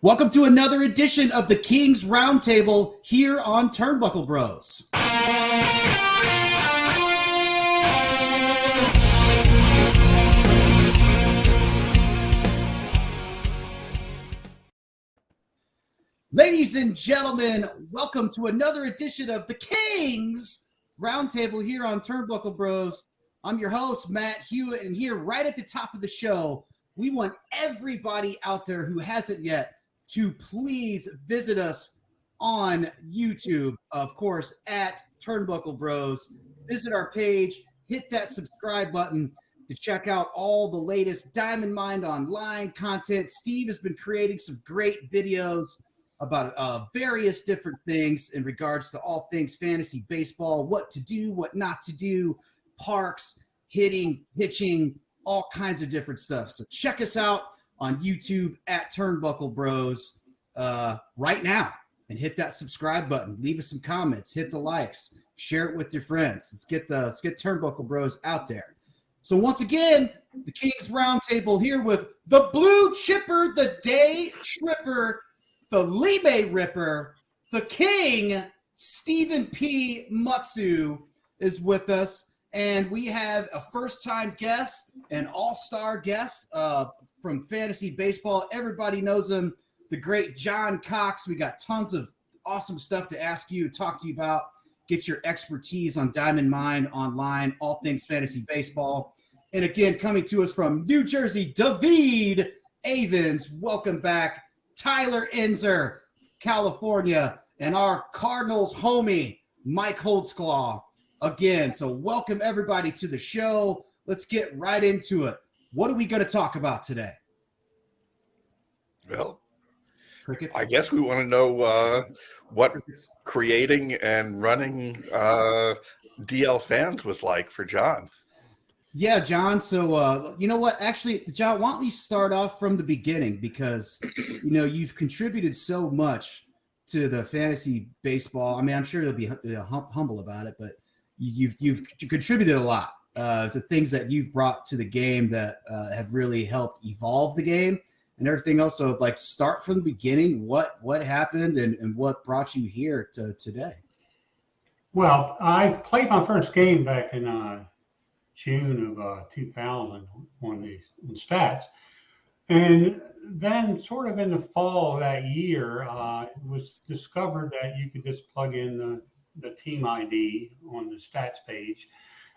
Welcome to another edition of the King's Roundtable here on Turnbuckle Bros. Ladies and gentlemen, welcome to another edition of the King's Roundtable here on Turnbuckle Bros. I'm your host, Matt Huett, and here right at the top of the show, we want everybody out there who hasn't yet to please visit us on YouTube, of course, at Turnbuckle Bros. Visit our page, hit that subscribe button to check out all the latest Diamond Mine Online content. Steve has been creating some great videos about various different things in regards to all things fantasy baseball, what to do, what not to do, parks, hitting, pitching, all kinds of different stuff. So check us out on YouTube at Turnbuckle Bros right now and hit that subscribe button. Leave us some comments, hit the likes, share it with your friends. Let's get Turnbuckle Bros out there. So once again, the King's Roundtable here with the Blue Chipper, the Day Tripper, the Libe Ripper, the King, Stephen P. Mutzu is with us. And we have a first-time guest, an all-star guest from fantasy baseball. Everybody knows him, the great John Cox. We got tons of awesome stuff to ask you, talk to you about, get your expertise on Diamond Mine Online, all things fantasy baseball. And again, coming to us from New Jersey, David Avens. Welcome back. Tyler Ensor, California, and our Cardinals homie, Mike Holtzclaw. Again, so welcome everybody to the show. Let's get right into it. What are we going to talk about today? Well, Crickets? I guess we want to know what creating and running DLFans was like for John. Yeah, John. So, you know what? Actually, John, why don't you start off from the beginning? Because, you know, you've contributed so much to the fantasy baseball. I mean, I'm sure you'll be humble about it, but you've contributed a lot to things that you've brought to the game that have really helped evolve the game and everything else. So, like, start from the beginning. What happened and what brought you here to today? Well, I played my first game back in June of 2000 on stats, and then sort of in the fall of that year, it was discovered that you could just plug in the team ID on the stats page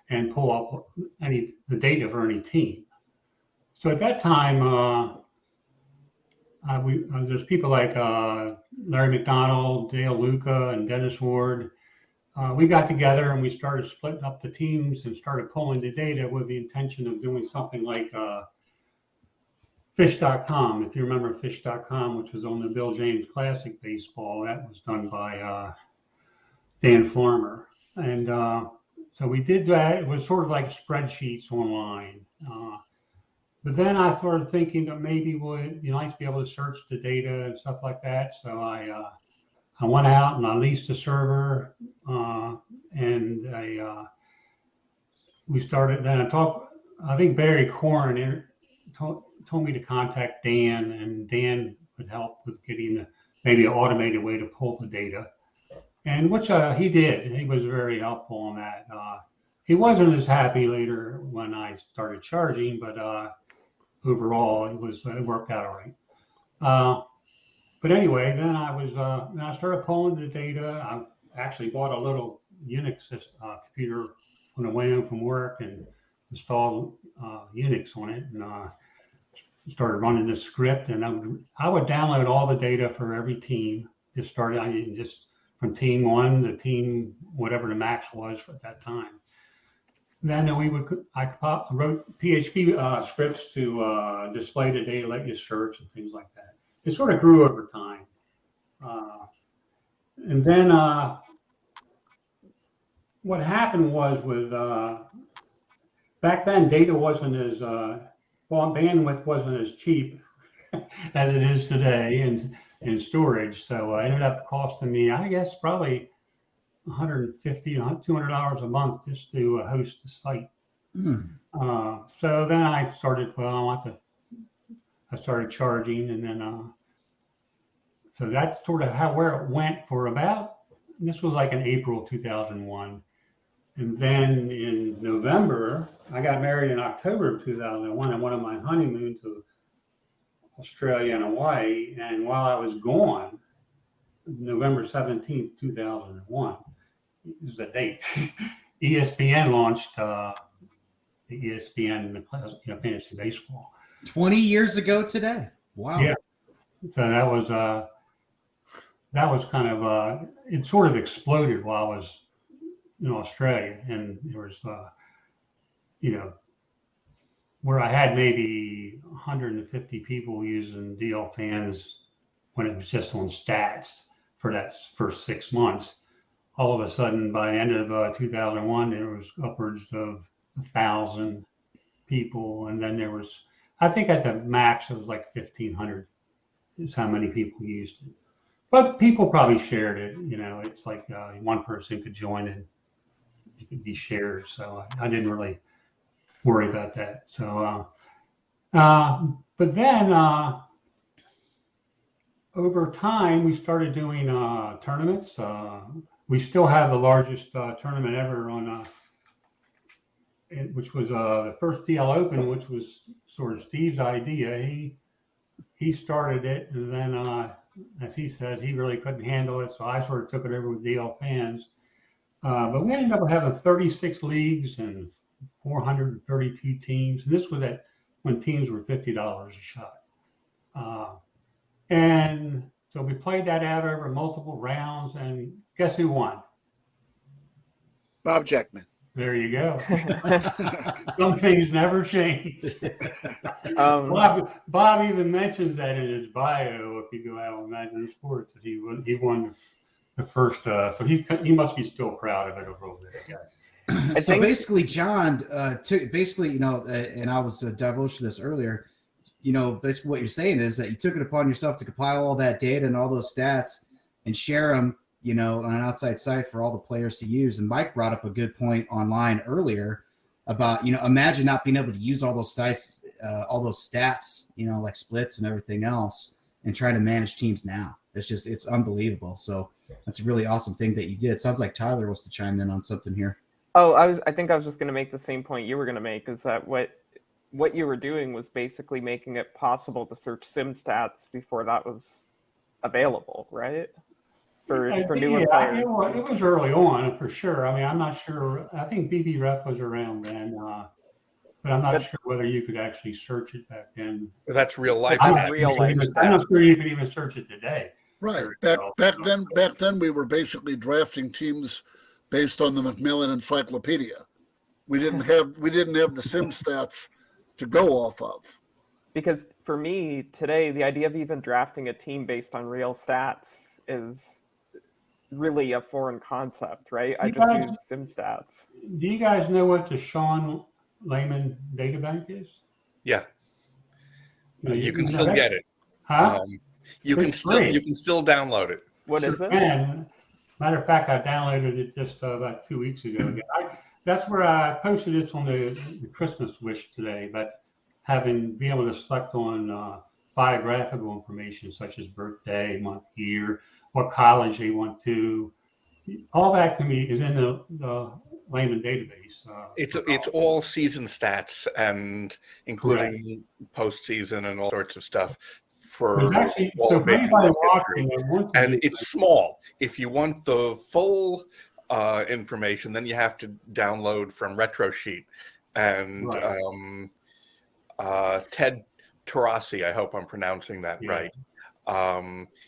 and pull up the data for any team. So at that time, there's people like Larry McDonald, Dale Luca, and Dennis Ward. We got together and we started splitting up the teams and started pulling the data with the intention of doing something like Fish.com. If you remember Fish.com, which was on the Bill James Classic Baseball, that was done by Dan Farmer. And so we did that. It was sort of like spreadsheets online. But then I started thinking that maybe it would be nice to be able to search the data and stuff like that. So I went out and I leased a server, and we started. Then I think Barry Corn told me to contact Dan, and Dan would help with getting maybe an automated way to pull the data, and which he did. He was very helpful on that. He wasn't as happy later when I started charging, but overall it worked out all right. But anyway, then I started pulling the data. I actually bought a little Unix computer on the way home from work and installed Unix on it, and started running the script. And I would download all the data for every team. Just from team 1 to team whatever the max was at that time. Then I wrote PHP scripts to display the data, let you search and things like that. It sort of grew over time. And then what happened was back then data wasn't as, bandwidth wasn't as cheap as it is today in storage. So it ended up costing me, I guess, probably $150, $200 a month just to host the site. So then I started, I started charging, and then So that's sort of where it went for about, this was like in April 2001. And then in November, I got married in October of 2001 and went on my honeymoon to Australia and Hawaii. And while I was gone, November 17th, 2001, is the date, ESPN launched the ESPN Fantasy Baseball. 20 years ago today. Wow. Yeah. So that was kind of, it sort of exploded while I was in Australia. And there was, where I had maybe 150 people using DLFans when it was just on stats for that first 6 months. All of a sudden, by the end of 2001, there was upwards of 1,000 people. And then there was, I think at the max, it was like 1,500 is how many people used it. But people probably shared it. It's like one person could join and it could be shared. So I didn't really worry about that. So, but then over time, we started doing tournaments. We still have the largest tournament ever on, which was the first DL Open, which was sort of Steve's idea. He started it, and then, as he says, he really couldn't handle it, so I sort of took it over with DLFans. But we ended up having 36 leagues and 432 teams. And this was when teams were $50 a shot. And so we played that out over multiple rounds, and guess who won? Bob Jackman. There you go. Some things never change. Bob even mentions that in his bio. If you go out on Imagine Sports, that he won the first. So he must be still proud of it a little bit. So basically, John, and I was divulged to this earlier. Basically what you're saying is that you took it upon yourself to compile all that data and all those stats and share them, on an outside site for all the players to use. And Mike brought up a good point online earlier about, imagine not being able to use all those stats, like splits and everything else, and trying to manage teams now. It's unbelievable. So that's a really awesome thing that you did. Sounds like Tyler wants to chime in on something here. Oh, I think I was just going to make the same point you were going to make, is that what you were doing was basically making it possible to search sim stats before that was available, right? For newer players. It was early on, for sure. I mean, I'm not sure. I think BBRef was around then, but I'm not sure whether you could actually search it back then. That's real life. I'm not sure you could even search it today. Right. Back then we were basically drafting teams based on the Macmillan Encyclopedia. We didn't have the sim stats to go off of. Because for me today, the idea of even drafting a team based on real stats is really a foreign concept, right? I just use sim stats. Do you guys know what the Sean Layman databank is? Yeah. You can still get it. Huh? You can still download it. What is it? And matter of fact, I downloaded it just about 2 weeks ago. That's where I posted it on the Christmas wish today, but be able to select on biographical information such as birthday, month, year, what college they went to. All that is in the Layman database. It's all season stats, and including postseason and all sorts of stuff. And it's small. If you want the full information, then you have to download from RetroSheet. And Ted Tarasi, I hope I'm pronouncing that right.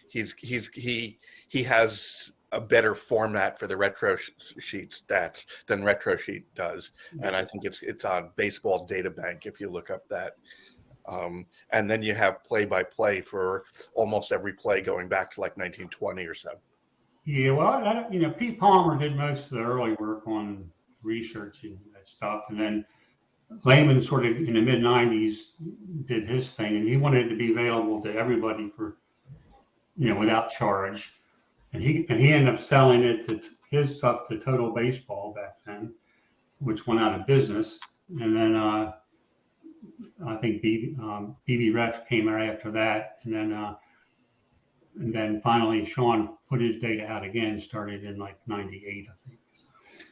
He has a better format for the RetroSheet stats than RetroSheet does, and I think it's on Baseball Data Bank if you look up that. And then you have play-by-play for almost every play going back to like 1920 or so. Yeah, well, Pete Palmer did most of the early work on researching that stuff, and then Layman sort of in the mid-90s did his thing, and he wanted it to be available to everybody for, without charge. And he ended up selling his stuff to Total Baseball back then, which went out of business. And then I think BBRef came right after that. And then and then finally Sean put his data out again, started in like 98, I think.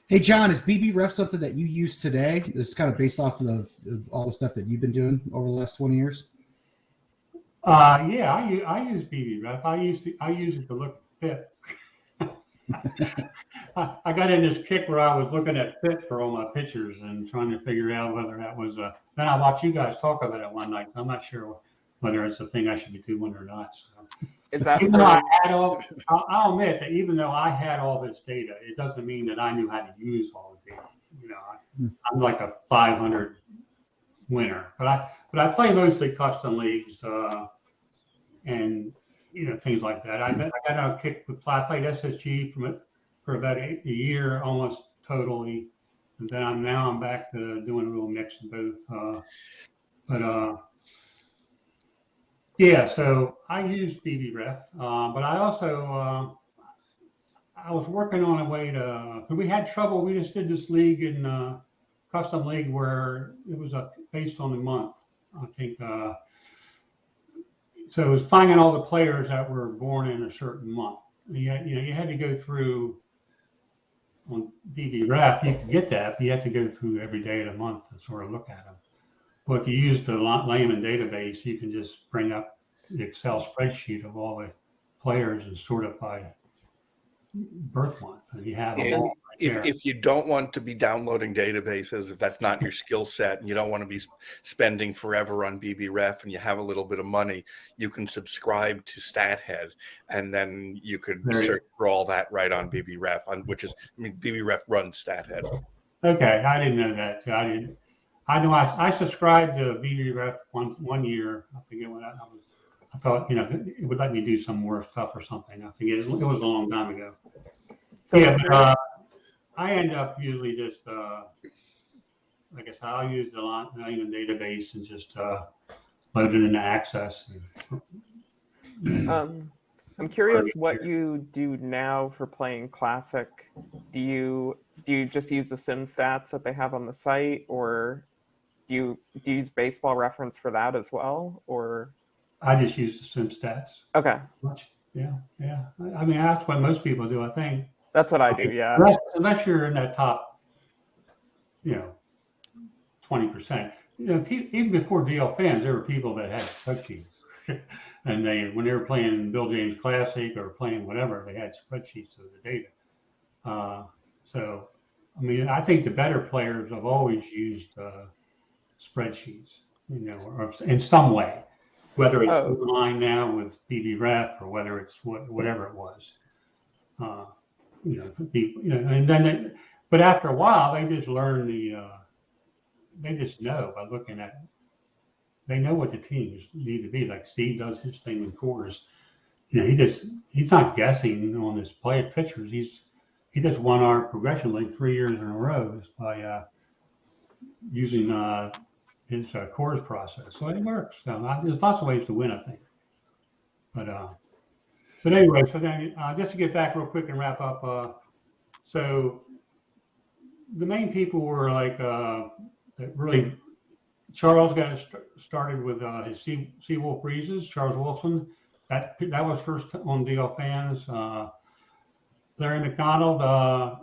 Hey, John, is BBRef something that you use today? It's kind of based off of all the stuff that you've been doing over the last 20 years. Yeah, I use BBRef. I use it to look fit. I got in this kick where I was looking at fit for all my pictures and trying to figure out whether that was a. Then I watched you guys talk about it one night. I'm not sure whether it's a thing I should be doing or not. So. Is that Even though I'll admit that even though I had all this data, it doesn't mean that I knew how to use all the data. You know, I'm like a 500 winner, but I play mostly custom leagues and things like that. I got a kick with I played SSG for about a year almost totally, and then I'm back to doing a little mix of both. Yeah, so I used BBRef, but I also I was working on a way to. We had trouble. We just did this league in custom league where it was based on the month. I think so. It was finding all the players that were born in a certain month. You had to go through on BBRef. You could get that, but you have to go through every day of the month and sort of look at them. Well, if you use the layman database, you can just bring up the Excel spreadsheet of all the players and sort it by birth month. And you have them all right there. If you don't want to be downloading databases, if that's not your skill set, and you don't want to be spending forever on BBRef, and you have a little bit of money, you can subscribe to StatHead, and then you could search for all that right on BBRef, BBRef runs StatHead. Okay, I didn't know that. I know I subscribed to BBRef one year. I forget what I was. I thought it would let me do some more stuff or something. I forget. It was a long time ago. So yeah, but I end up usually just like I said, I'll use the layman database and just load it into Access. I'm curious what you do now for playing Classic. Do you just use the sim stats that they have on the site, or do you use Baseball Reference for that as well, or? I just use the sim stats. Okay. Yeah. I mean, that's what most people do, I think. That's what I do, yeah. Unless you're in that top, 20%. Even before DLFans, there were people that had spreadsheets, and when they were playing Bill James Classic or playing whatever, they had spreadsheets of the data. So, I mean, I think the better players have always used spreadsheets, or in some way, whether it's online now with BBRef or whether it's whatever it was. And then but after a while, they just learn they just know by looking at. They know what the teams need to be. Like Steve does his thing in cores. He's not guessing on his pitchers. He just won our progression league 3 years in a row by using his cores process. So it works. There's lots of ways to win, I think. But anyway, so then just to get back real quick and wrap up. So the main people were like really. Charles got started with his Seawolf Breezes. Charles Wilson. That was first on DLFans. Larry McDonald. I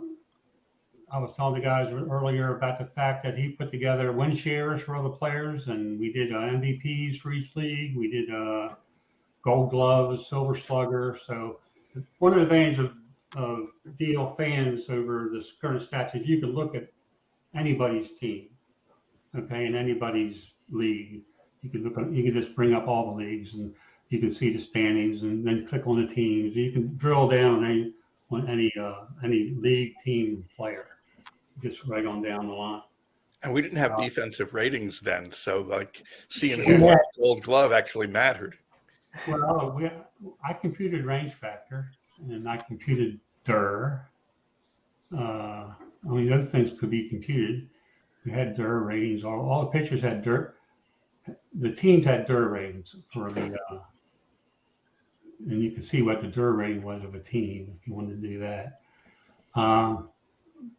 was telling the guys earlier about the fact that he put together win shares for all the players, and we did MVPs for each league. We did Gold Gloves, Silver Slugger. So one of the advantages of DLFans over this current stats is you can look at anybody's team, okay, in anybody's league. You can just bring up all the leagues and you can see the standings, and then click on the teams. You can drill down on any league team player, just right on down the line. And we didn't have defensive ratings then, so like seeing who won Gold Glove actually mattered. Well, I computed range factor and I computed DIR. Those things could be computed. We had DIR ratings. All the pitchers had DIR. The teams had DIR ratings for the, and you can see what the DIR rating was of a team if you wanted to do that.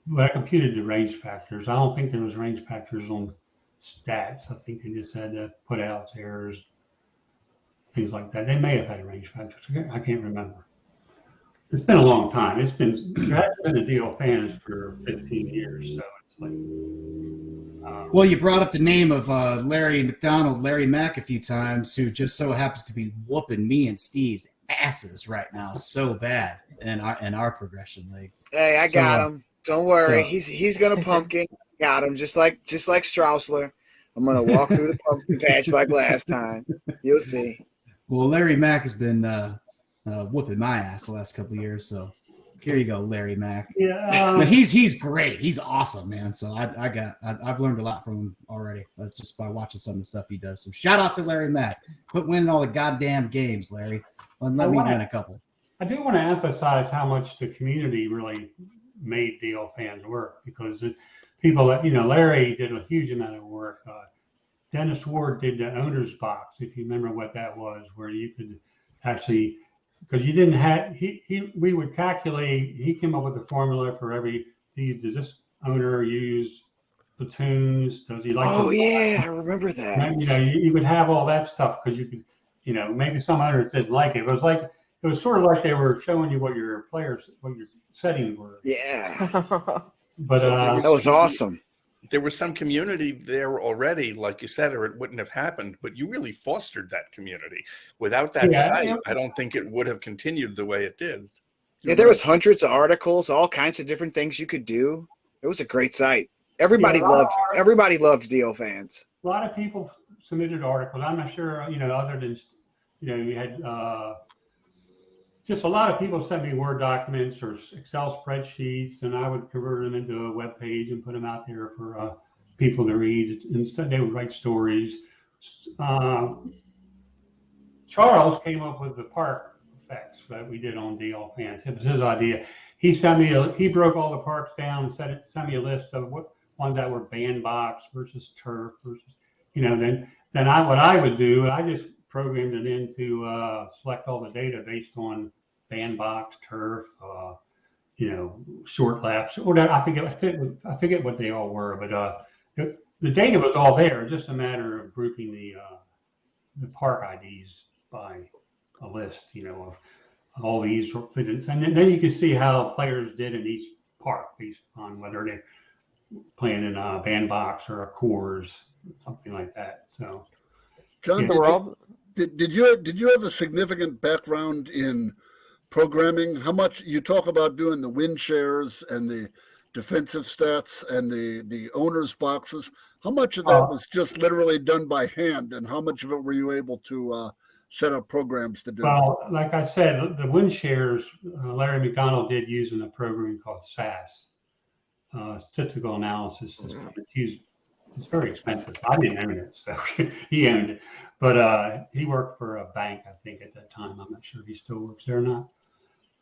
But I computed the range factors. I don't think there was range factors on stats. I think they just had to put out errors. things like that. They may have had range factors. I can't remember. It's been a long time. There hasn't been a DLFans for 15 years, so it's like. Well, you brought up the name of Larry Mack, a few times, who just so happens to be whooping me and Steve's asses right now so bad in our progression league. Hey, I got him. Don't worry. so- He's gonna pumpkin. Got him. Just like Strausler. I'm gonna walk through the pumpkin patch like last time. You'll see. Well, Larry Mack has been whooping my ass the last couple of years, so here you go, Larry Mack. Yeah. But he's great. He's awesome, man. So I've learned a lot from him already, just by watching some of the stuff he does. So shout out to Larry Mack. Quit winning all the goddamn games, Larry. Let me win a couple. I do want to emphasize how much the community really made DLFans work, because people that, Larry did a huge amount of work. Dennis Ward did the owner's box, if you remember what that was, where you could actually, because you didn't have, we would calculate, he came up with the formula for does this owner use platoons? Does he like? Oh yeah, I remember that. You would have all that stuff, because you could, maybe some owners didn't like it. It was sort of like they were showing you what your settings were. Yeah. But That was awesome. There was some community there already, like you said, or it wouldn't have happened. But you really fostered that community. Without that site, I don't think it would have continued the way it did. Yeah, there was hundreds of articles, all kinds of different things you could do. It was a great site. Everybody loved DLFans. A lot of people submitted articles. I'm not sure, other than, you had just a lot of people sent me Word documents or Excel spreadsheets, and I would convert them into a web page and put them out there for people to read. Instead, they would write stories. Charles came up with the park effects that we did on DLFans. It was his idea. He broke all the parks down and sent me a list of what ones that were bandbox versus turf versus, then what I would do, I just programmed it in to select all the data based on bandbox, turf, short laps, or I forget what they all were, but the data was all there. Just a matter of grouping the park IDs by a list, of all these fitted, and then you can see how players did in each park based on whether they're playing in a bandbox or a Coors, something like that. So, John, did you have a significant background in programming? How much you talk about doing the win shares and the defensive stats and the owners boxes? How much of that was just literally done by hand, and how much of it were you able to set up programs to do? Well, like I said, the win shares, Larry McDonald did using a program called SAS, statistical analysis system. It's very expensive. I didn't own it, so he owned it. But he worked for a bank, I think, at that time. I'm not sure if he still works there or not.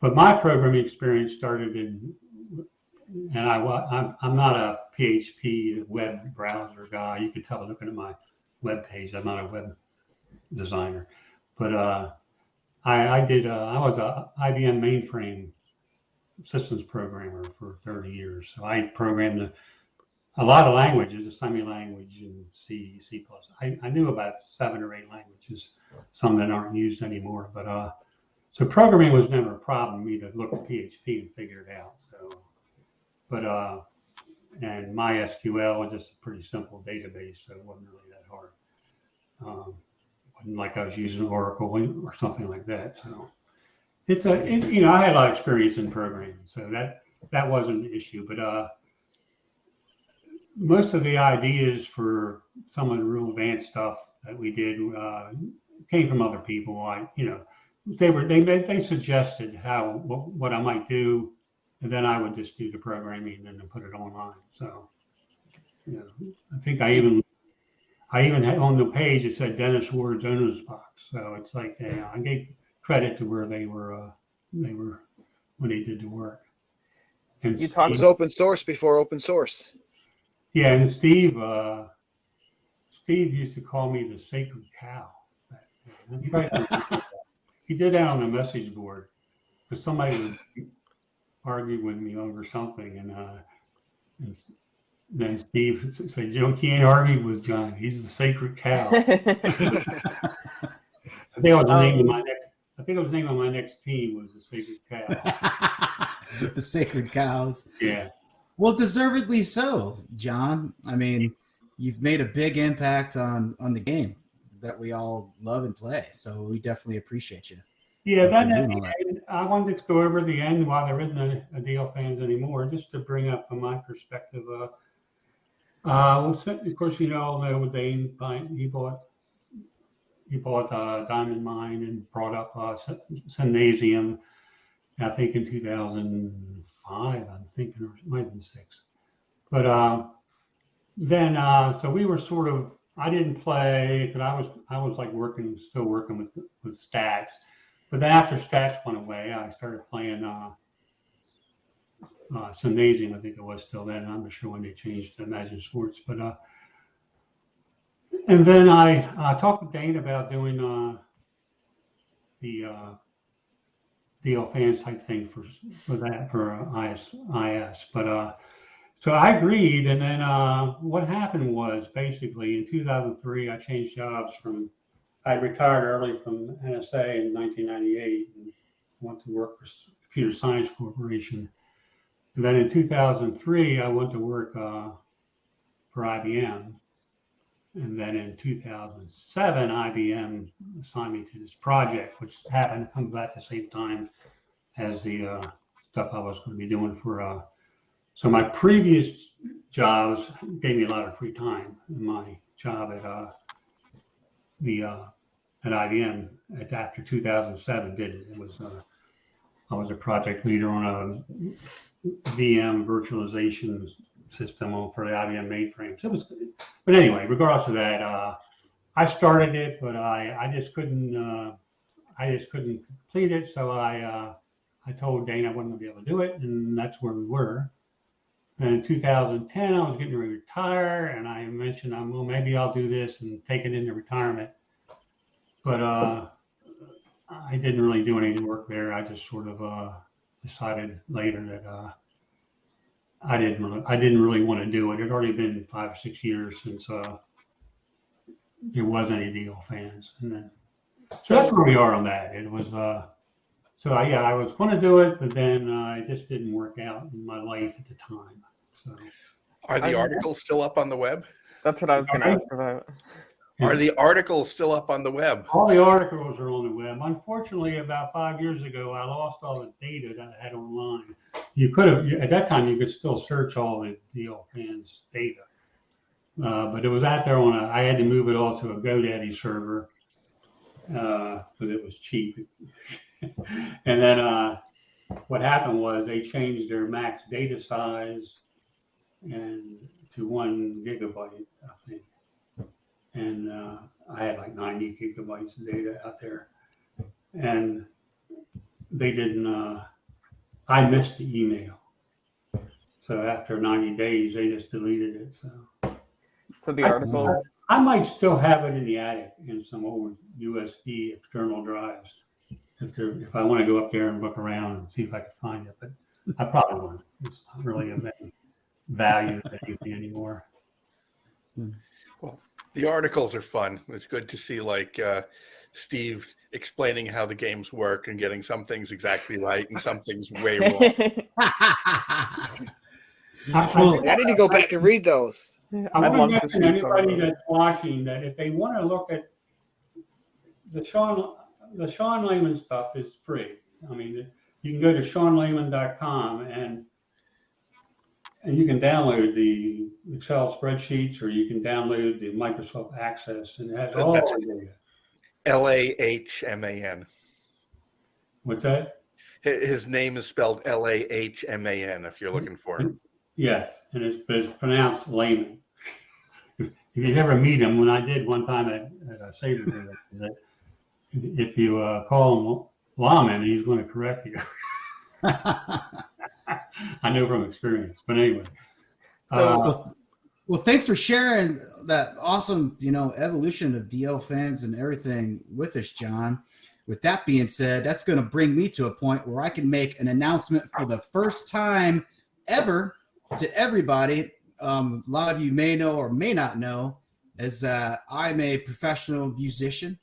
But my programming experience started and I'm not a PHP web browser guy. You can tell looking at my web page. I'm not a web designer. But I was a IBM mainframe systems programmer for 30 years. So I programmed a lot of languages, assembly language and C++. I knew about 7 or 8 languages, some that aren't used anymore. But so programming was never a problem for me to look at PHP and figure it out. So, but and MySQL was just a pretty simple database, so it wasn't really that hard. Wasn't like I was using Oracle or something like that. So I had a lot of experience in programming, so that wasn't an issue. But most of the ideas for some of the real advanced stuff that we did came from other people. They suggested what I might do, and then I would just do the programming and then put it online. So, I think I even had on the page it said Dennis Ward's owner's box. So it's like I gave credit to where they were when they did the work. And It was open source before open source. Yeah, and Steve used to call me the sacred cow. He did that on the message board because somebody would argue with me over something, and then Steve said, "You can't argue with John. He's the sacred cow." I think it was the name of my next. I think it was the name of my next team was the Sacred Cow. The Sacred Cows. Yeah. Well, deservedly so, John. I mean, you've made a big impact on the game that we all love and play. So we definitely appreciate you. Yeah, for then doing all that. I wanted to go over the end while there isn't a DLFans anymore, just to bring up from my perspective. Well, of course, you all know Dane. He bought Diamond Mine and brought up Gymnasium. I think in 2005. I'm thinking, or it might have been 6. But then, so we were sort of. I didn't play because I was like still working with stats. But then after stats went away, I started playing Gymnasium. I think it was still then. I'm not sure when they changed to Imagine Sports. But and then I talked with Dane about doing the DLFans type thing for IS. But so I agreed, and then what happened was basically in 2003 I changed jobs I retired early from NSA in 1998 and went to work for Computer Science Corporation. And then in 2003, I went to work for IBM. And then in 2007, IBM assigned me to this project, which happened to come about at the same time as the stuff I was going to be doing for. So my previous jobs gave me a lot of free time. My job at IBM after 2007 didn't. It was I was a project leader on a VM virtualization system for the IBM mainframes. It was, but anyway, regardless of that, I started it, but I just couldn't complete it. So I told Dane I wasn't going to be able to do it, and that's where we were. And in 2010, I was getting ready to retire, and I mentioned, well, maybe I'll do this and take it into retirement. But I didn't really do any work there. I just sort of decided later that I didn't really want to do it. It had already been 5 or 6 years since there was any DLFans, and then so that's where we are on that. It was I was going to do it, but then it just didn't work out in my life at the time. So, are the articles still up on the web? That's what I was going to ask about. Are the articles still up on the web? All the articles are on the web. Unfortunately, about 5 years ago, I lost all the data that I had online. You could have, at that time, you could still search all the DLFans data. But it was out there I had to move it all to a GoDaddy server because it was cheap. And then what happened was they changed their max data size and to 1 gigabyte, I think. And I had like 90 gigabytes of data out there. And they didn't, I missed the email. So after 90 days, they just deleted it. So the articles. I might still have it in the attic in some old USB external drives. If I want to go up there and look around and see if I can find it, but I probably won't. It's not really of any value to anything anymore. Well, the articles are fun. It's good to see like Steve explaining how the games work and getting some things exactly right and some things way wrong. I need to go back and read those. I want to mention anybody that's watching that if they want to look at the Sean Lehman stuff is free. I mean, you can go to SeanLehman.com and you can download the Excel spreadsheets or you can download the Microsoft Access, and it has all the data. LAHMAN. What's that? His name is spelled LAHMAN if you're looking for him. Yes, and it's pronounced Lehman. If you ever meet him, when I did one time at a Sabre, if you call him Lehman, he's going to correct you. I know from experience, but anyway. So, well, thanks for sharing that awesome, evolution of DLFans and everything with us, John. With that being said, that's going to bring me to a point where I can make an announcement for the first time ever to everybody. A lot of you may know or may not know, is that I'm a professional musician,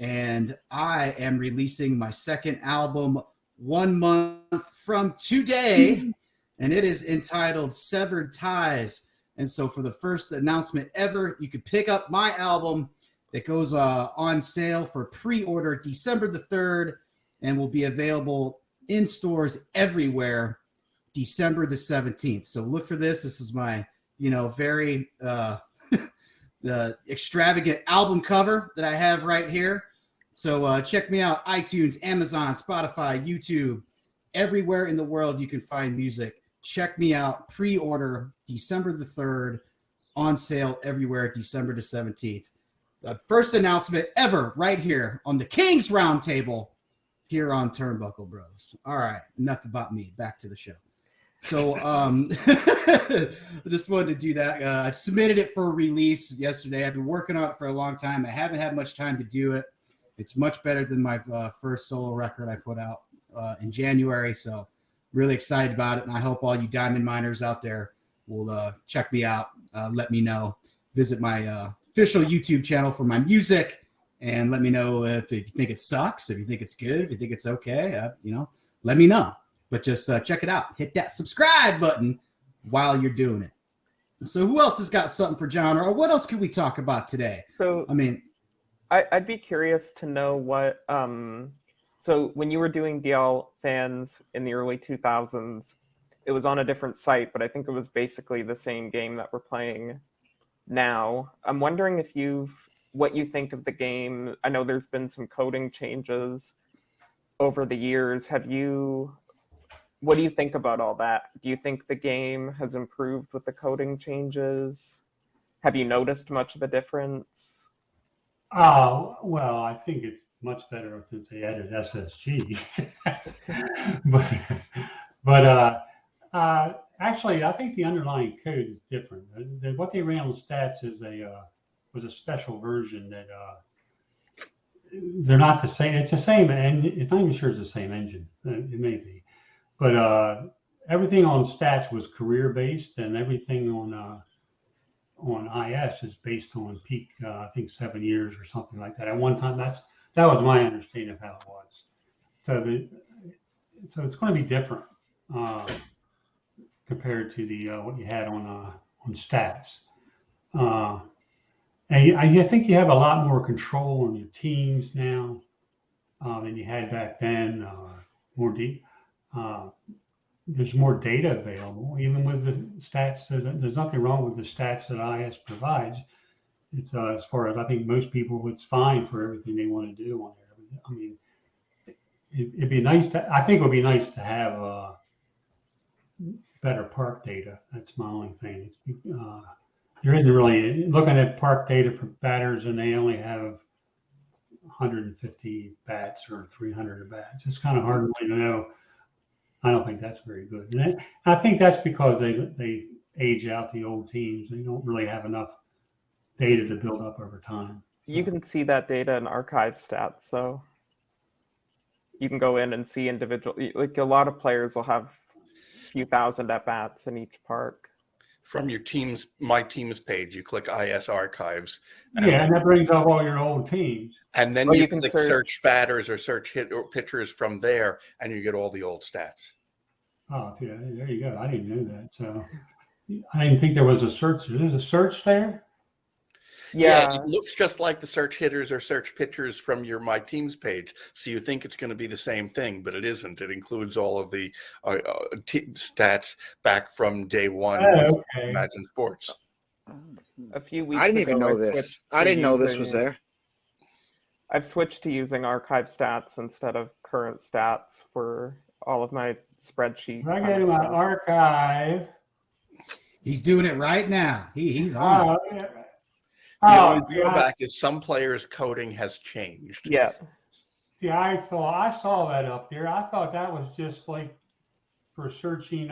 and I am releasing my second album 1 month from today, and it is entitled Severed Ties. And so for the first announcement ever, you can pick up my album that goes on sale for pre-order December the 3rd and will be available in stores everywhere December the 17th. So look for this. This is my, very extravagant album cover that I have right here. So check me out, iTunes, Amazon, Spotify, YouTube, everywhere in the world you can find music. Check me out, pre-order December the 3rd, on sale everywhere December the 17th. The first announcement ever right here on the Kings Roundtable here on Turnbuckle Bros. All right, enough about me. Back to the show. So I just wanted to do that. I submitted it for release yesterday. I've been working on it for a long time. I haven't had much time to do it. It's much better than my first solo record I put out in January. So really excited about it. And I hope all you diamond miners out there will check me out. Let me know. Visit my official YouTube channel for my music, and let me know if you think it sucks, if you think it's good, if you think it's okay. Let me know. But just check it out. Hit that subscribe button while you're doing it. So who else has got something for John, or what else can we talk about today? So I'd be curious to know what. So when you were doing DLFans in the early 2000s, it was on a different site, but I think it was basically the same game that we're playing now. I'm wondering what you think of the game. I know there's been some coding changes over the years. What do you think about all that? Do you think the game has improved with the coding changes? Have you noticed much of a difference? Well, I think it's much better since they added SSG. but actually, I think the underlying code is different. What they ran on stats was a special version that they're not the same. It's the same, and it's not even sure it's the same engine. It may be, but everything on stats was career based, and everything on IS is based on peak. I think 7 years or something like that. At one time, that was my understanding of how it was. So it's going to be different compared to the what you had on stats. And I think you have a lot more control on your teams now than you had back then. There's more data available, even with the stats. There's nothing wrong with the stats that IS provides. It's as far as I think most people, it's fine for everything they want to do on there. I mean, it'd be nice I think it would be nice to have better park data. That's my only thing. There isn't really, looking at park data for batters, and they only have 150 bats or 300 bats. It's kind of hard to know. I don't think that's very good. And I think that's because they age out the old teams. They don't really have enough data to build up over time. You can see that data in archive stats, so you can go in and see individual. Like a lot of players will have a few thousand at bats in each park. From your my teams page, you click IS archives. And that brings up all your old teams. And then you click search batters or search pitchers from there, and you get all the old stats. Oh, yeah, there you go. I didn't know that. So I didn't think there was a search. There's a search there? Yeah, it looks just like the search hitters or search pitchers from your My Teams page. So you think it's going to be the same thing, but it isn't. It includes all of the stats back from day one of Imagine Sports. A few weeks I didn't ago, even know this. I didn't know this was there. I've switched to using archive stats instead of current stats for all of my spreadsheets. I go to my archive. He's doing it right now. He's on. The only drawback is some players' coding has changed. Yeah. Yeah, I saw that up there. I thought that was just like for searching.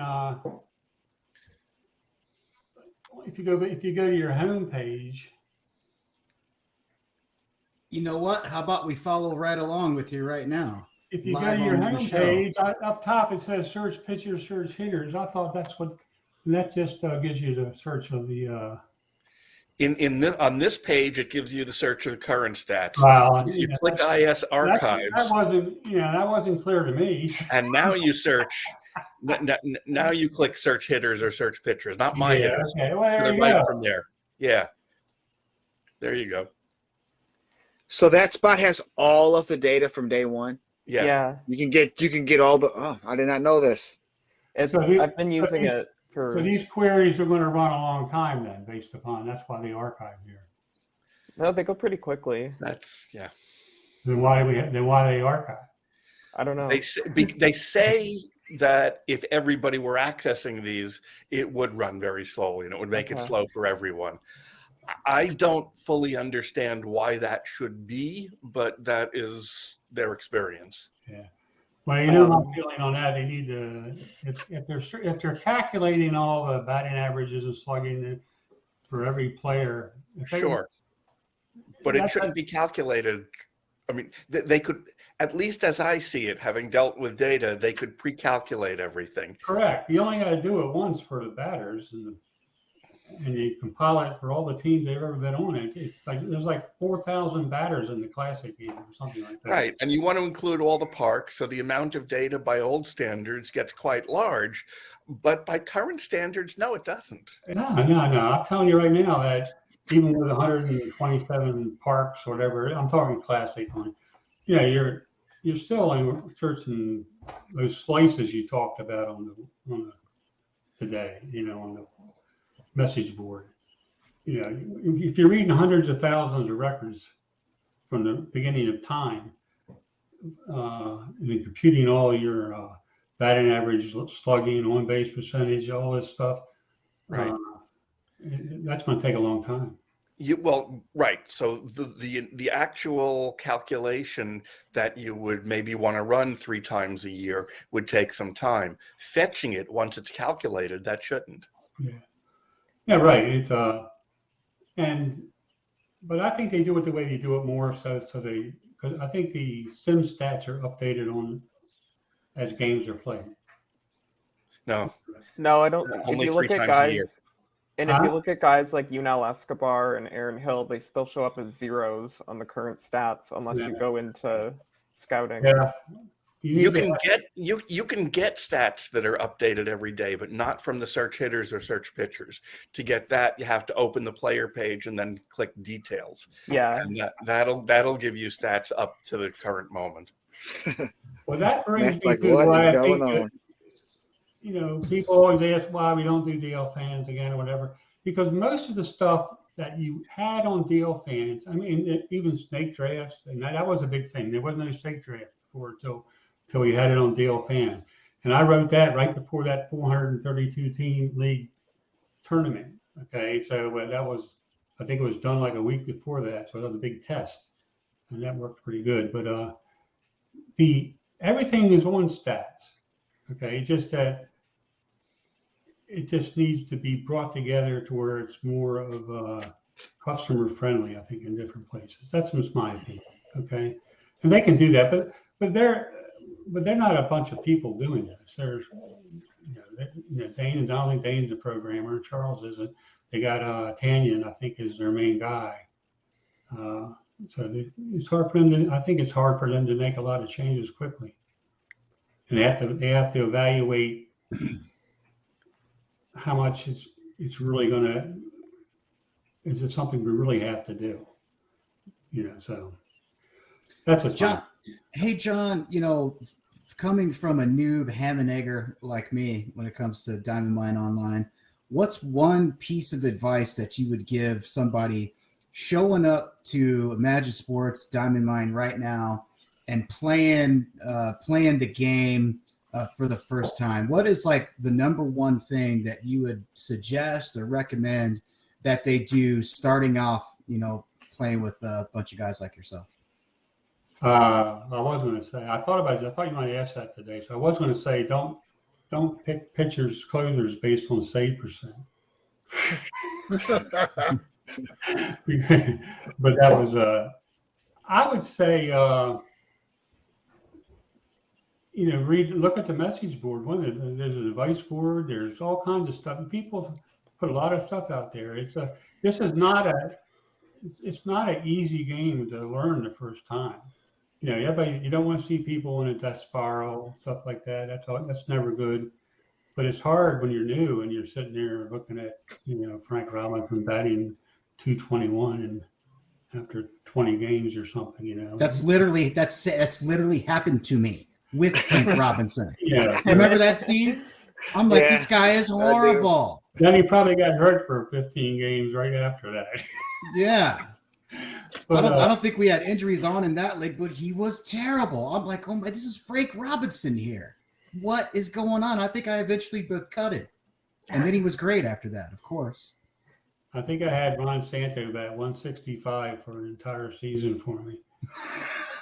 If you go to your home page. You know what? How about we follow right along with you right now? If you go to your home page, up top it says search pitchers, search hitters. I thought that just gives you the search of the. On this page, it gives you the search of the current stats. Well, You click IS archives, that wasn't clear to me. and now you search. Now you click search hitters or search pitchers, not my hitters. Okay, well, To there the you right go. from there. Yeah. There you go. So that spot has all of the data from day one. Yeah. You can get all the. Oh, I did not know this. It's So I've been using it for. So these queries are going to run a long time then, based upon that's why they archive here. No, they go pretty quickly. That's yeah. Then why they archive? I don't know. They say that if everybody were accessing these, it would run very slowly and it would make it slow for everyone. I don't fully understand why that should be, but that is their experience. Yeah. Well, you know my feeling on that. They need to if they're calculating all the batting averages and slugging for every player. Sure, but it shouldn't be calculated. I mean, they could, at least as I see it, having dealt with data, they could pre-calculate everything. Correct. You only got to do it once for the batters, and you compile it for all the teams they've ever been on. It's like there's like 4,000 batters in the Classic game or something like that. Right, and you want to include all the parks, so the amount of data by old standards gets quite large, but by current standards, no, it doesn't. No. I'm telling you right now that even with 127 parks or whatever, I'm talking Classic one. Yeah, you're still searching those slices you talked about on the today. On the message board. If you're reading hundreds of thousands of records from the beginning of time, and computing all your batting average, slugging, on base percentage, all this stuff, right? That's going to take a long time. Right. So the actual calculation that you would maybe want to run 3 times a year would take some time. Fetching it once it's calculated, that shouldn't. Yeah, right. It's but I think they do it the way they do it more because I think the sim stats are updated on as games are played. No, I don't. Only if you look 3 at times a year. guys, and if you look at guys like Yunel Escobar and Aaron Hill, they still show up as zeros on the current stats unless you go into scouting. Yeah. You can get stats that are updated every day, but not from the search hitters or search pitchers. To get that, you have to open the player page and then click details. Yeah, and that'll give you stats up to the current moment. Well, that brings me like, to what why is I going think on? People always ask why we don't do DLFans again or whatever. Because most of the stuff that you had on DLFans, I mean, even snake drafts, and that was a big thing. There wasn't no snake draft before until we had it on DLFan. And I wrote that right before that 432 team league tournament. Okay, so I think it was done like a week before that. So it was a big test, and that worked pretty good. But everything is on stats. Okay, it just needs to be brought together to where it's more of customer friendly, I think, in different places. That's just my opinion. Okay, and they can do that, but they're not a bunch of people doing this. There's Dane, and I don't think Dane's a programmer, and Charles isn't. They got Tanyan, I think, is their main guy. So it's hard for them to. I think it's hard for them to make a lot of changes quickly, and they have to evaluate how much it's really going to. Is it something we really have to do? So that's a John. Hey, John. Coming from a noob ham and egger like me when it comes to Diamond Mine Online, what's one piece of advice that you would give somebody showing up to Imagine Sports Diamond Mine right now and playing the game for the first time? What is like the number one thing that you would suggest or recommend that they do starting off, playing with a bunch of guys like yourself? I was going to say, I thought about it. I thought you might ask that today. So I was going to say, don't pick pitchers, closers based on save percent. But that was, I would say, look at the message board. There's an advice board. There's all kinds of stuff. People put a lot of stuff out there. this is not it's not an easy game to learn the first time. You know, everybody, you don't want to see people in a death spiral, stuff like that. That's never good. But it's hard when you're new and you're sitting there looking at, Frank Robinson batting 221 and after 20 games or something, That's literally happened to me with Frank Robinson. Yeah. Remember that, Steve? I'm like, Yeah, this guy is horrible. Then he probably got hurt for 15 games right after that. Yeah. But, I don't think we had injuries on in that league, but he was terrible. I'm like, oh my, this is Frank Robinson here. What is going on? I think I eventually cut it. And then he was great after that, of course. I think I had Ron Santo bat 165 for an entire season for me.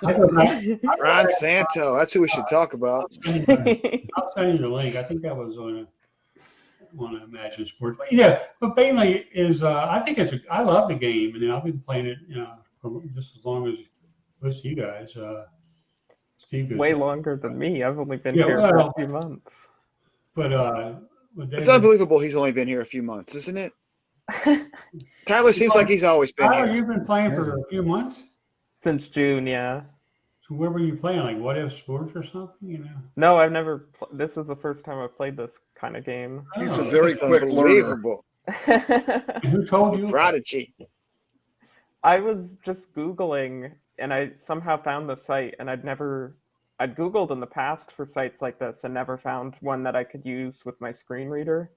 Ron Santo, that's who we should talk about. I'll send you the link. I think that was on Imagine Sports. But yeah, but mainly is I think I love the game, and I've been playing it, for just as long as with you guys. Steve Way longer than me. I've only been here for a few months. But It's unbelievable he's only been here a few months, isn't it? Tyler seems like he's always been Tyler, here. you've been playing for a few months? Since June, yeah. So where were you playing? Like What If Sports or something? No, I've never. This is the first time I've played this kind of game. He's a Oh. very It's quick learner. unbelievable. And who told He's a you? prodigy. I was just Googling and I somehow found the site, and I'd Googled in the past for sites like this and never found one that I could use with my screen reader.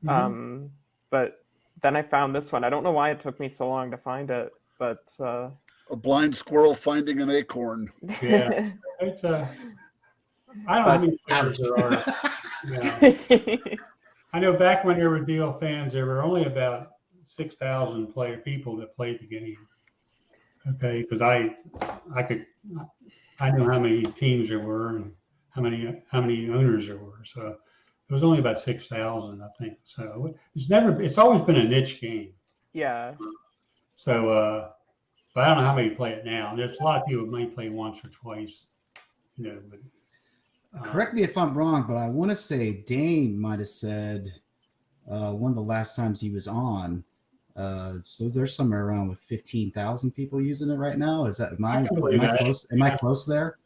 Mhm. But then I found this one. I don't know why it took me so long to find it, but A blind squirrel finding an acorn. Yeah. It's I don't know how many players there are. I know back when there were DLFans, there were only about 6,000 people that played the game. Okay, because I knew how many teams there were and how many owners there were. So it was only about 6,000, I think. So it's always been a niche game. Yeah. So but I don't know how many play it now. There's a lot of people who may play once or twice, but Correct me if I'm wrong, but I want to say Dane might have said one of the last times he was on. So there's somewhere around with 15,000 people using it right now. Is that am I close? Am I close there?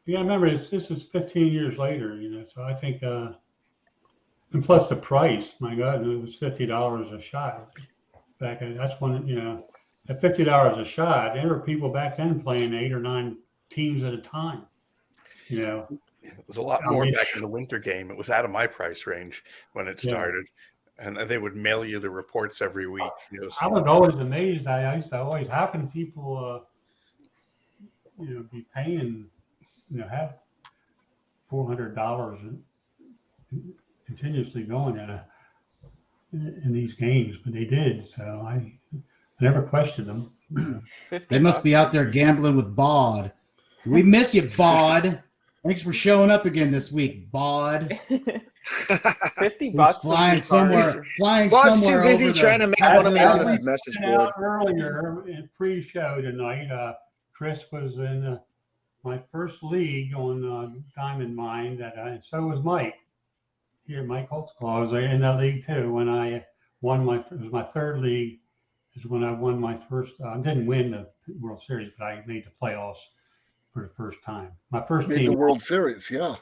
Yeah, I remember this is 15 years later, so I think, and plus the price, my God, it was $50 a shot. That's when, at $50 a shot, there were people back then playing 8 or 9 teams at a time, It was a lot more back in the winter game. It was out of my price range when it started. And they would mail you the reports every week. I was always amazed. I used to always, how can people, be paying, have $400 continuously going in these games, but they did. So I never questioned them. They must be out there gambling with Bod. We missed you, Bod. Thanks for showing up again this week, Bod. $50 flying somewhere. Bod's too busy trying to make fun of me on the message board. Earlier in pre-show tonight, Chris was in my first league on Diamond Mine. So was Mike. Here, Mike Holtzclaw was in that league too. When I won it was my third league. Is when I won my first. I didn't win the World Series, but I made the playoffs for the first time. My first Made team. the World Series, yeah.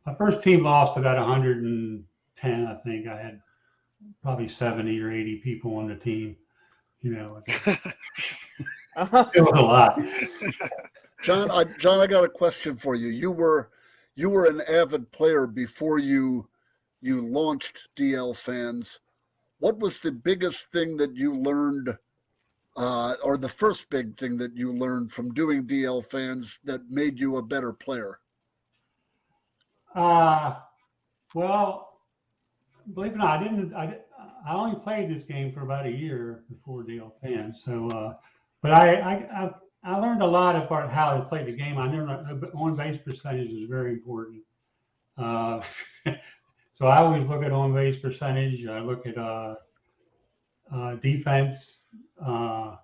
My first team lost about 110, I think. I had probably 70 or 80 people on the team. It was a lot. John, I got a question for you. You were an avid player before you launched DLFans. What was the biggest thing that you learned, or the first big thing that you learned from doing DLFans that made you a better player? Well, believe it or not, I only played this game for about a year before DLFans. So, but I learned a lot about how to play the game. I knew on base percentage is very important. So I always look at on base percentage. I look at defense.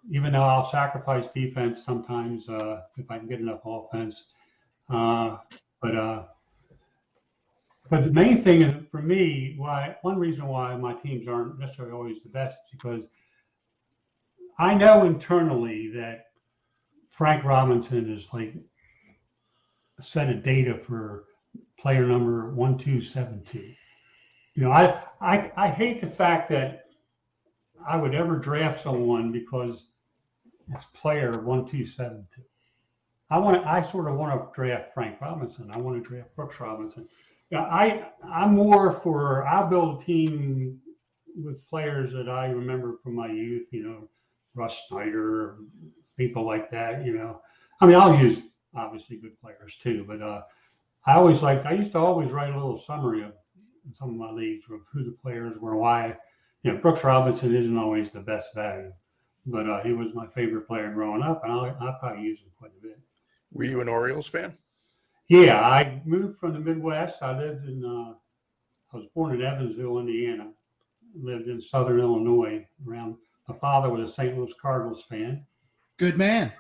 Even though I'll sacrifice defense sometimes if I can get enough offense. But the main thing is for me, one reason why my teams aren't necessarily always the best is because I know internally that Frank Robinson is like a set of data for player number 1272. You know, I hate the fact that I would ever draft someone because it's player 1272. I sort of want to draft Frank Robinson. I want to draft Brooks Robinson. I'm more for, I'll build a team with players that I remember from my youth, you know, Russ Snyder, people like that, you know. I mean, I'll use obviously good players too, but I used to always write a little summary of some of my leagues of who the players were, why. You know, Brooks Robinson isn't always the best value, but he was my favorite player growing up, and I probably use him quite a bit. Were you an Orioles fan? Yeah, I moved from the Midwest. I was born in Evansville, Indiana. Lived in Southern Illinois. My father was a St. Louis Cardinals fan. Good man.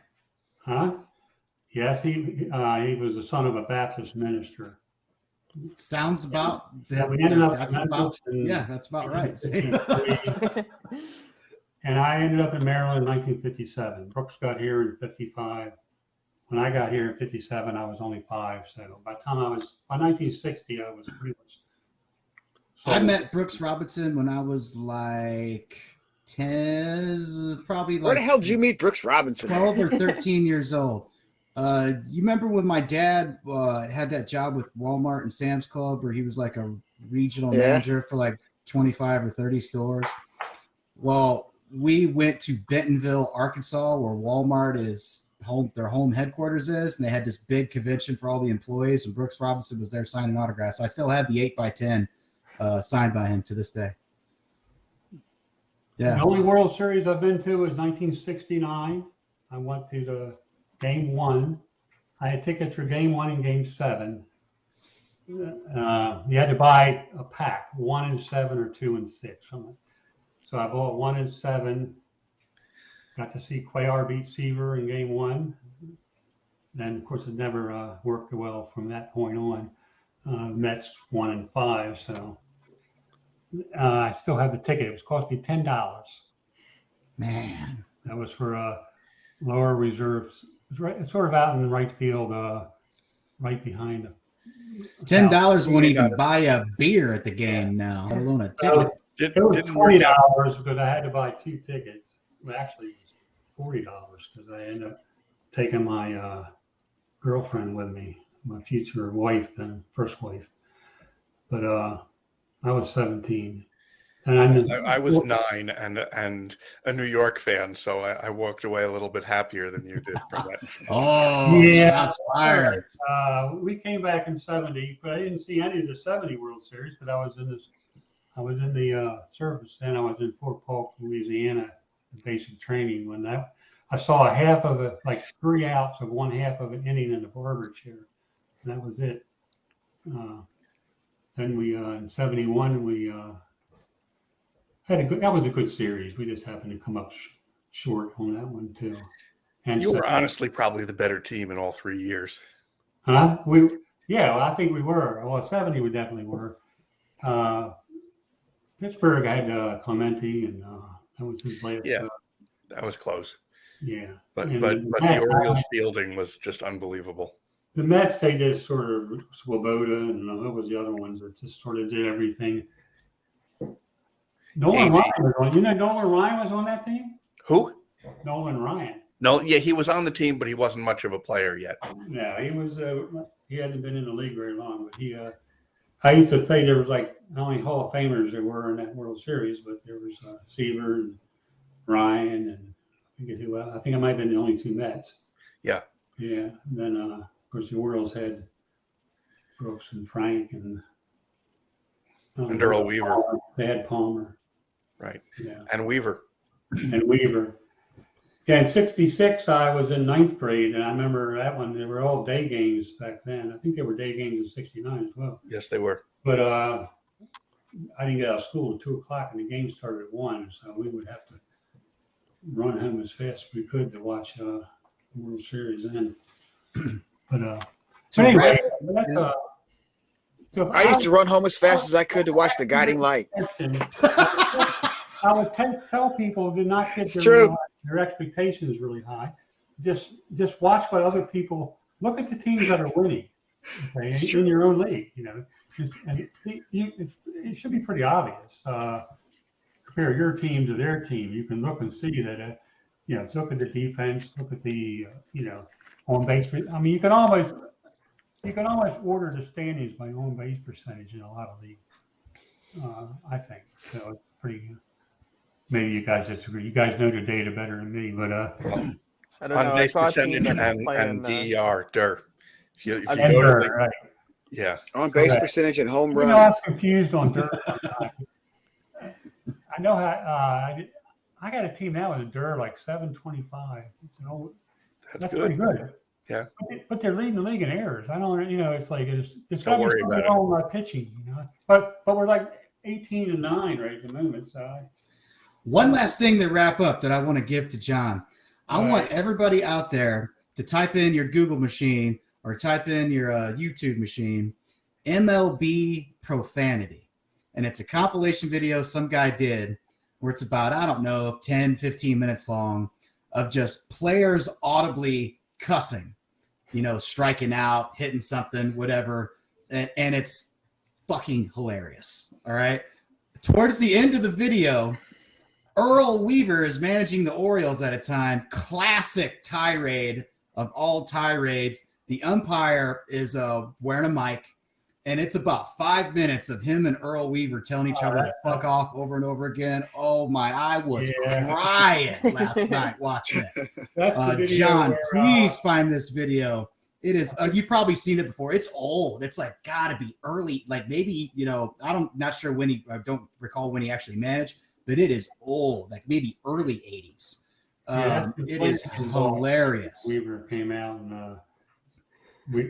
Huh? Yes, he was the son of a Baptist minister. Sounds about. Yeah, we ended up That's in about. Memphis Yeah, that's about right. And I ended up in Maryland in 1957. Brooks got here in 55. When I got here in 57, I was only 5. So by 1960, I was pretty much. I met Brooks Robinson when I was like 10, probably like. Where the hell did you meet Brooks Robinson? 12 or 13 years old. You remember when my dad had that job with Walmart and Sam's Club where he was like a regional manager for like 25 or 30 stores? Well, we went to Bentonville, Arkansas, where Walmart is their home headquarters is, and they had this big convention for all the employees, and Brooks Robinson was there signing autographs. I still have the 8x10 signed by him to this day. Yeah. The only World Series I've been to was 1969. I went to the Game 1. I had tickets for Game 1 and Game 7. You had to buy a pack, 1 and 7 or 2 and 6. So I bought 1 and 7. Got to see Cuellar beat Seaver in Game 1. And of course, it never worked well from that point on. Mets 1 and 5. So I still have the ticket. It was cost me $10. Man. That was for lower reserves. It's sort of out in the right field, right behind them. $10 won't even buy a beer at the game now, let alone a ticket. It was $20 because I had to buy 2 tickets. Well, actually, it was $40 because I ended up taking my girlfriend with me, my future wife, then first wife. But I was 17. And I was 9 and a New York fan, so I walked away a little bit happier than you did from that. Oh, yeah, shots fired. We came back in 70, but I didn't see any of the 70 World Series because I was in the service, and I was in Fort Polk, Louisiana, basic training when I saw a half of it, like 3 outs of one half of an inning in the barber chair, and that was it. Then we in 71 we that was a good series. We just happened to come up short on that one too. And you were honestly probably the better team in all 3 years. Huh? I think we were. Well, 70 we definitely were. Pittsburgh had Clemente, and that was his last. Yeah, that was close. Yeah, but the Orioles fielding was just unbelievable. The Mets, they just sort of Swoboda, and what was the other ones that just sort of did everything. Nolan Ryan was on. You know, Nolan Ryan was on that team. Who? Nolan Ryan. No, yeah, he was on the team, but he wasn't much of a player yet. Yeah, he was. He hadn't been in the league very long, but he. I used to say there was like how many Hall of Famers there were in that World Series, but there was Seaver and Ryan, and I think it might have been the only 2 Mets. Yeah. Yeah. And then of course the Orioles had Brooks and Frank and Earl Weaver. They had Palmer. Right. Yeah. And Weaver. And Weaver. Yeah, in 66, I was in 9th grade, and I remember that one. They were all day games back then. I think they were day games in 69 as well. Yes, they were. But I didn't get out of school at 2 o'clock, and the game started at 1, so we would have to run home as fast as we could to watch the World Series then. But anyway, I used to run home as fast as I could to watch the guiding light. I would tell people to not get It's true. their expectations really high. Just watch what other people look at the teams that are winning. Okay, in your own league, and it should be pretty obvious. Compare your team to their team. You can look and see that. Look at the defense. Look at the on base. I mean, you can always order the standings by on base percentage in a lot of leagues. I think so. It's pretty. Maybe you guys disagree. You guys know the data better than me, but I don't know. On base percentage and DER, DER. If you go to right. yeah. On base percentage and home I runs. was confused on dirt. I know how I got a team now with a dirt like 725. That's pretty good. Yeah. But they're leading the league in errors. I don't, it's like it's got Don't to be worry something about it. wrong with my pitching, But we're like 18-9 right at the moment. So One last thing to wrap up that I want to give to John. I want everybody out there to type in your Google machine or type in your YouTube machine, MLB profanity. And it's a compilation video some guy did where it's about, 10, 15 minutes long of just players audibly cussing, striking out, hitting something, whatever. And it's fucking hilarious. All right. Towards the end of the video, Earl Weaver is managing the Orioles at a time. Classic tirade of all tirades. The umpire is wearing a mic, and it's about 5 minutes of him and Earl Weaver telling each other to fuck off over and over again. Oh my, I was crying last night watching it. John, please find this video. It is, you've probably seen it before. It's old. It's like gotta be early, like maybe, not sure when I don't recall when he actually managed, but it is old, like maybe early 80s. It is hilarious. Weaver came out and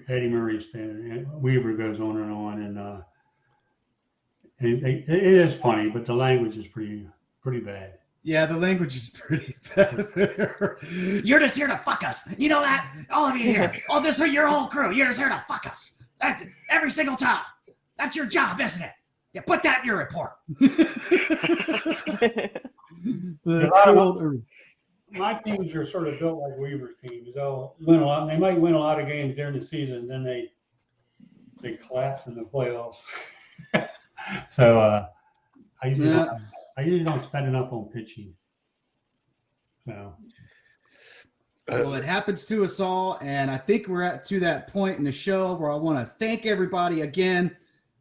Eddie Murray's standing. Weaver goes on, and it is funny, but the language is pretty bad. Yeah, the language is pretty bad. You're just here to fuck us. You know that? All of you here. Oh, this is your whole crew. You're just here to fuck us. That's every single time. That's your job, isn't it? Yeah, put that in your report. My teams are sort of built like Weaver's teams. They'll win a lot. They might win a lot of games during the season, and then they collapse in the playoffs. So I usually don't spend enough on pitching. So. Well, it happens to us all, and I think we're to that point in the show where I want to thank everybody again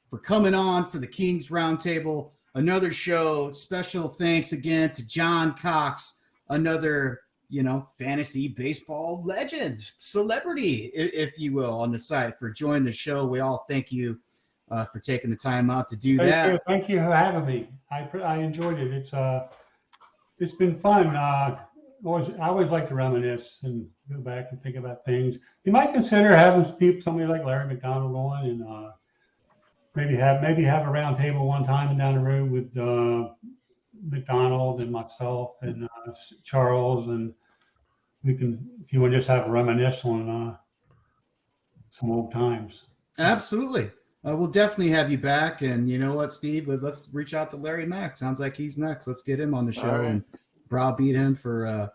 for coming on for the Kings Roundtable. Another show. Special thanks again to John Cox, another, fantasy baseball legend, celebrity, if you will, on the site for joining the show. We all thank you for taking the time out to do that. Thank you for having me. I enjoyed it. It's been fun. I always like to reminisce and go back and think about things. You might consider having somebody like Larry McDonald on, and maybe have a round table one time down the road with McDonald and myself and Charles, and we can, if you want to just have a reminisce on some old times. Absolutely. We'll definitely have you back. And you know what, Steve? Let's reach out to Larry Mack. Sounds like he's next. Let's get him on the show and browbeat him for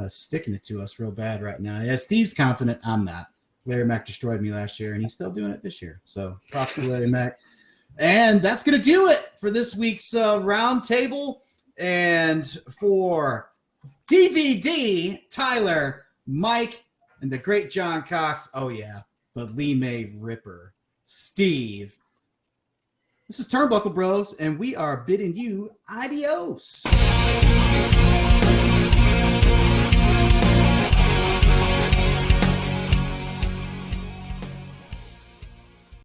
sticking it to us real bad right now. Yeah, Steve's confident. I'm not. Larry Mack destroyed me last year, and he's still doing it this year. So props to Larry Mack. And that's going to do it for this week's Roundtable. And for DvD, Tyler, Mike, and the great John Cox. Oh, yeah, the Lime Ripper, Steve. This is Turnbuckle Bros, and we are bidding you adios.